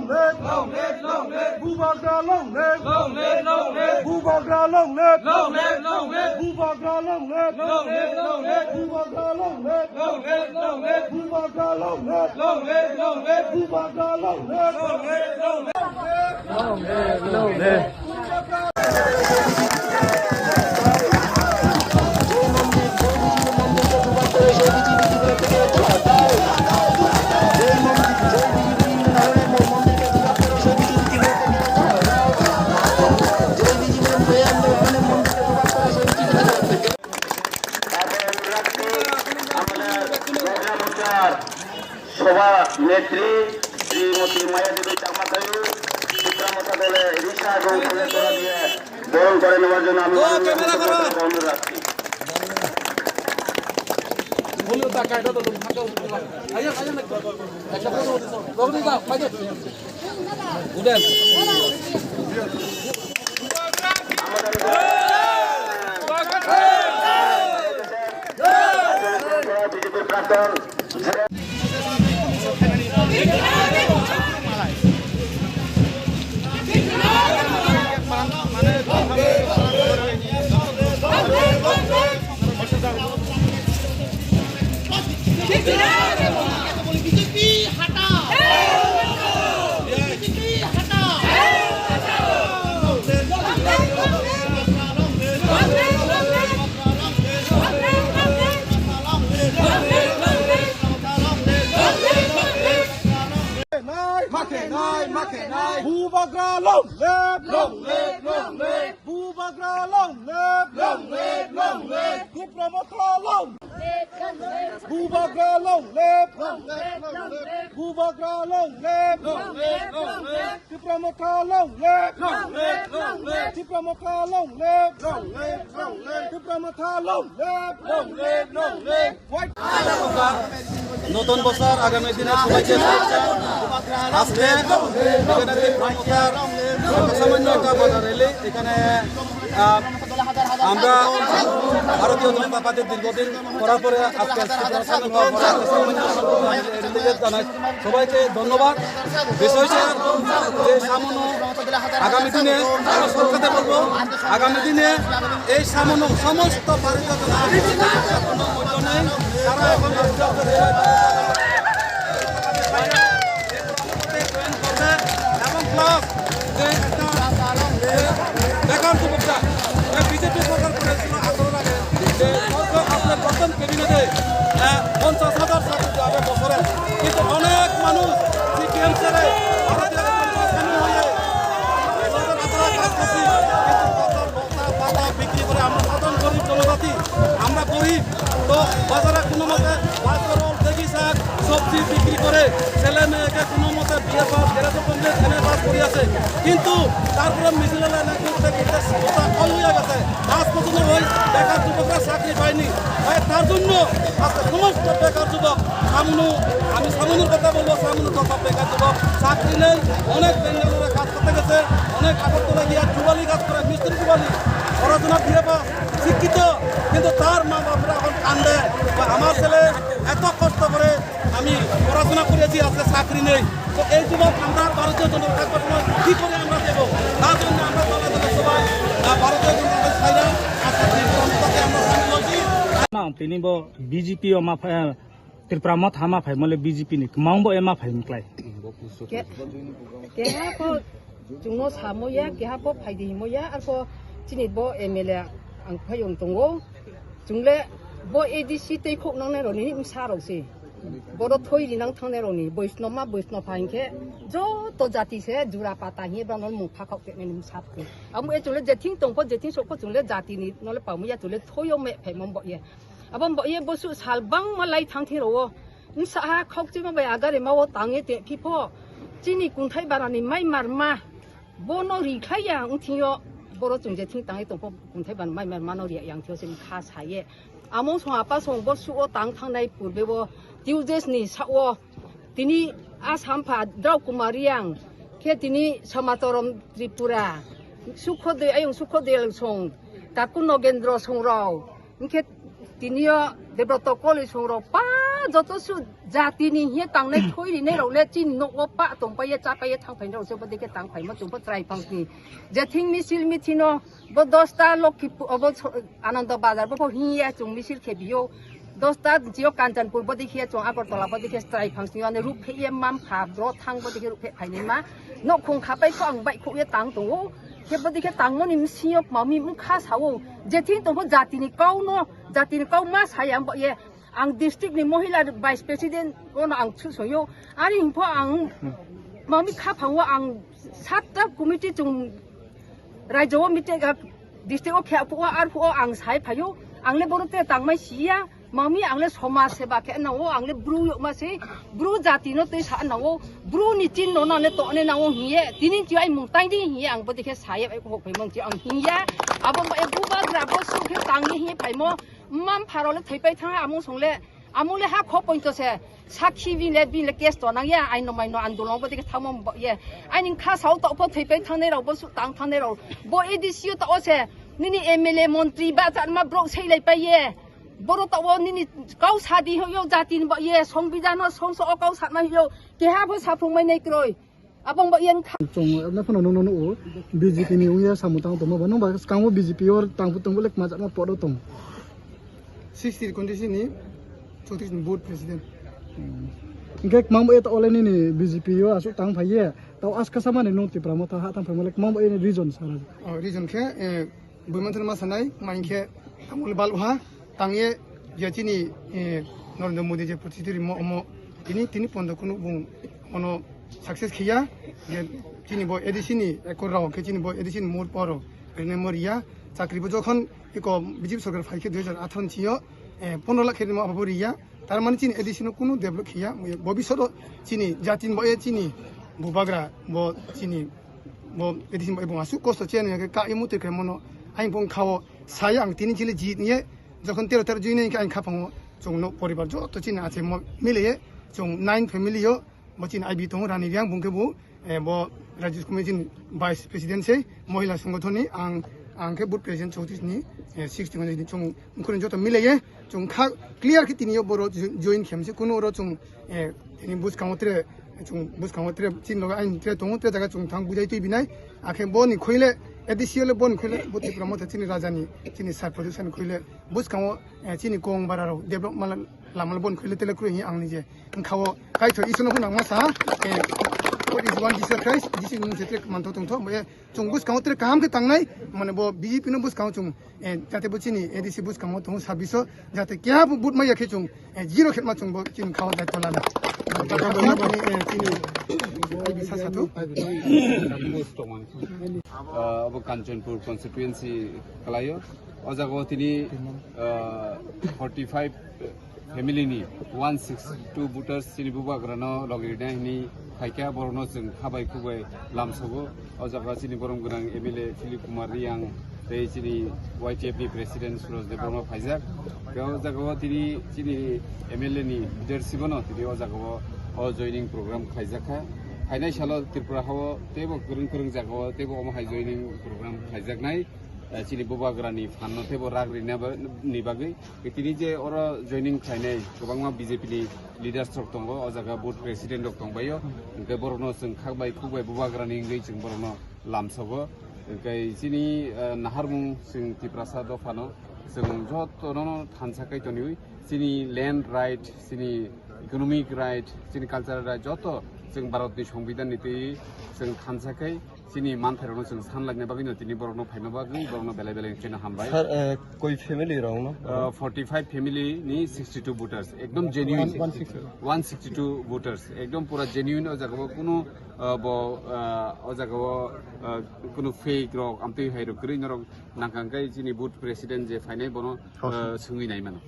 live. Long live, long live. Boubacar long live. Long live, long live. Boubacar long live. Long live, long live. Boubacar long live. Long live, long live. Boubacar long live. Long live, long live. Boubacar long live. Long live, long live. Boubacar long live. Long live, long live. Long live, long live. সভা নেত্রী শ্রীমতী মায়াদেবী চাকমাতায়ু চিত্রামতা দলে রিসা এবং ফুলের তোলা দিয়ে বরণ করে নেওয়ার জন্য আমি অনুরোধ রাখছি। বিজেপির প্রাক্তন Boubacar long live, long live, long live. Boubacar long live, long live, long live. Diplomatar long. Boubacar long live, long live, long live. Boubacar long live, long live, long live. Diplomatar long live, long live, long live. Diplomatar long live, long live, long live. Diplomatar long live, long live, long live. White. নতুন বছর আগামী দিনে সবাইকে আজকে সামান্য একটা বাজার এলে এখানে আমরা ভারতীয় জনতা পার্টির দীর্ঘদিন করার পরে আজকে জানাই সবাইকে ধন্যবাদ। বিষয় যে সামান্য আগামী দিনে আমরা সরকারকে বলবো আগামী দিনে এই সামান্য সমস্ত ভারতীয় জনতা কোনো মূল্য নেই। তারা এখন এবং প্লাস যে একটা বেকার যুবকরা বিজেপি সরকার করেছিল 18 আগে যে সরকার আপনার প্রথম ক্যাবিনেটে 50,000 চাকরি যাবে বছরে, কিন্তু অনেক মানুষ সিপিএম ছেড়ে ভারতীয় হয়ে কাজ করছি, কিন্তু বিক্রি করে আমরা সাধারণ গরিব জনজাতি, আমরা গরিব তো বাজারে কোনো মতে দেখি শাক সবজি বিক্রি করে ছেলে মেয়েকে কোনো মতে বিয়ে pass graduate complete MA pass করে আছে, কিন্তু তারপরে মিছিল হয়ে গেছে আজ পর্যন্ত ওই বেকার যুবকরা চাকরি পায়নি। তার জন্য আজকে সমস্ত বেকার যুবক আমি সামনুর কথা বলবো, সামনুর কথা বেকার যুবক চাকরি নেই, অনেক বেঙ্গালুরে কাজ করতে গেছে, অনেক আগরতলা গিয়ে যুবালি কাজ করে মিস্ত্রি যুবালি পড়াশোনা বিয়ে পাস শিক্ষিত, কিন্তু তার মা বাপরা এখন কান্দে আমার ছেলে এত কষ্ট করে আমি পড়াশোনা করেছি আজকে চাকরি নেই। তো এই যুবক আমরা ভারতীয় জনতা পার্টির সময় কী করে আমরা দেবো? তার জন্য আমরা বাংলাদেশের সবাই ভারতীয় জনতা পার্টি আমরা তিনি বিজেপি ত্রিপুরামত হামা ফাই মানে বিজেপি নি মাউবো এমা ফাই মক্লাই কেহাপো जुंनो सामोया केहापो फायदि मोया आरो चिनिबो एमएलए आं फायं दंगो जुंले बो एडीसी दैखौ नांनाय रनि सारौसि बरो थोइरि नां थांनाय रनि बैष्णवमा बैष्णव फाइनखे जत जातिसे जुरा पाता हि बानल मुफा खावते नि सापके आमु एजुले जेथिं दंपो जेथिं सको जुंले जातिनि नले पामुया जुले थोयो मे फाइमम बये आबम बये बसु सालबां मालाय थांथिरो नसा खावचिमा बाय आगारे मावो तांगे ते पिफो चिनि कुंथाय बारानि माइ मारमा बोनो रिखाया उथियो बर' जोंजे थिं ताङै दंफो गुंथाय बान माइ मार मानरिया यांथियो जों खा साये आमो सङापा संबो सुओ तां थांनाय पुरबेबो दिउजेसनि साओ दिनि आसामफा द्राव कुमारियां के दिनि समातरम त्रिपुरा सुखदे आयं सुखदेल सं ताकु नगेन्द्र संराव इनके दिनिया देब्रत कलेज संराव যত সু জাতি ni হিয়ে তাংনে থইরি নে রলে চিন নক পা তং পায়ে চা পায়ে থাং ফাইন রসে বদিকে তাং ফাই মা চুপ ট্রাই পাংনি যে থিং মিছিল মিথিনো ব 10টা লক্ষী অব আনন্দ বাজার ব হিয়ে চুং মিছিল খেবিও 10টা জিও কাঞ্চনপুর বদিকে চুং আগরতলা বদিকে ট্রাই পাংনি আনে রূপ ফেয়ে মাম ফা ব্র থাং বদিকে রূপ ফে ফাইনি মা নক খং খাপাই খং বাই খুয়ে তাং দङ खेबदिके तांगमनि मिसियो मामी मुखा सावो जेथिं तंबो जातिनि काउ मा सायाम बये आं डिस्ट्रिक्ट नि महिला भाइस प्रेसिडेंट ओन आं सुसयो आरि हिंफो आं मामी खा फांगो आं सातटा कमिटि जों रायजो मिटिंग डिस्ट्रिक्ट खेफो आरफो आं साइ फायो आंले बरते तांमाय सिया मामी आंले समाज सेवा के नाओ आंले ब्रु मासे ब्रु जाति नो तै सा नाओ ब्रु नि चिन नो नाले तो ने नाओ हिये दिनि जि आइ मुंताइ दि हिये आं बदिखे साय हो फै मंग जि आं हिया आबो ए बुबा ग्राबो सुखे तांनि हिये फाइमो माम फारोले थैपाय थाङा आमु संले आमुले हा ख पॉइंट से साखी बिले केस तो नाया आइ नो माइनो आन्दोलन बदिखे थामम ये आइ निं खा साउ तो थैपाय थांने रावबो सु तां थांने राव बो एडिसियो तो से निनि एमएलए मन्त्री बा जानमा ब्रक सैलाय पाइये बरो तो निनि गाव सादि होयो जातिन ब ये संबिधान संस गाव सादमा होयो केहाबो साफुंमाय नै क्रय abang ba yan chong na phono no no o BJP ni uya samutang to ma no ba kangbo BJP or tang putang bolek ma ma podo tong 60 condition ni chotis board president ngek mambo et ole ni BJP yo asu tang phaiye taw as ka samane no ti pramota ha tang phamolek mambo e region sara region ke bumanthar ma sanai main ke amul balha tangye yachini Narendra Modi je president mo ini tini pondo kunu bung ono success khiya je chini bo edisini ekorao ke chini bo edisin mor poro ene moria chakri bo jokhon eko BJP sarkar phaike 2018 chiyo 15 lakh এর অভাবরিয়া তার মানে চিনি addition কোনো develop খিয়া ভবিষ্যৎ চিনি জাতিন বয়ে চিনি বুবাগ্রা ব চিনি ব এডিশন বয়ে বসু কষ্ট চেন কা ইমুতে কে মনো আইন বং খাও সায়া আং তিন চিলি জি নিয়ে যখন 13 জুই নিয়ে আইন খাপাঙ্গো জংনো পরিবার যত চিনি আছে মিলিয়ে জং 9 ফ্যামিলিও ব চিনি আইবি তং রানি রিয়াং বুংকে বু ব রাজ্য কমিটিন ভাইস প্রেসিডেন্ট সে মহিলা সংগঠননি आंखे बुट प्रेसिडेंट चौतीसनी 60 में जों उनखौ जत मिलायो जों खा क्लियर कि तिनियो बर जइन खेमसे कुनो र जों तिनि बुस काउंटरे चिन लगा आइन त्रे दङ त्रे जागा जों थां बुजाइ तै बिनाय आखे बनि खइले एडिसियल बन खइले बुति प्रमोद चिनि राजानि चिनि सार प्रदूषण खइले बुस काउ चिनि गं बारारो डेभलप माल लामल बन खइले तेले क्रहि आंनि जे खाव काइथो इसनो बुनां मासा What is one Jesus Christ? This is the trick man to chung bus counter kam ke tangnai mane bo BJP no bus count chung jate buchini ADC bus count to sabiso jate kya but ma yakhe chung zero khet ma chung bo chin khaw dai tola da अब Kanchanpur constituency खलायो अजागो तिनी 45 फेमिलिनि 162 बुटार्स सिनि बुबाग्रानो लगिरनायनि खायखा बरनो जों खाबाय खुबाय लामसगो अजागा सिनि बरम गोनां MLA Philip Kumar रियां दै सिनि वाइटिएफनि प्रेसिडेन्ट सुरज देबरमा फाइजाक बेयाव जागाव तिनि सिनि एमएलए नि लिडारशिपनो तिनि अजागाव अ जयनिं प्रोग्राम खायजाखा फाइनाय साल त्रिपुरा हाव तेबो गोरों जागाव तेबो अमहाय जयनिं प्रोग्राम खायजाकनाय चिनि बुबाग्रानि फाननो तेबो राग्रिनानि बागै तिनि जे अर जयनिं खायनाय गोबांमा बीजेपीनि लिडार्स दङ अजागा बुथ प्रेसिडेन्ट दंबायो ओंखाय बरनो जों खाबाय खुबाय बुबाग्रानि गै जों बरनो लामसगो ओंखाय चिनि नाहारमुं जों तिप्रासा दफानो जों जतनो थानसाखै तनि चिनि लैंड राइट चिनि इकोनॉमिक राइट चिनि कालचार राइट जत जों भारतनि संबिधाननि तै जों थानसाखै चिनि मानथायरावनो जों सानलायनाय बागैनो तिनि बरनो फायनो बागै बरनो बेले बेले चेना हामबाय सर कोई फैमिली रहनो 45 फैमिली नि 62 वोटर्स एकदम जेन्युइन 162 वोटर्स एकदम पूरा जेन्युइन अजागाव कुनु अजागाव कुनु फेक रक आमतै हाइरो ग्रीन रक नांखांखाय चिनि बुथ प्रेसिडेंट जे फायनाय बनो सोंगिनाय मानो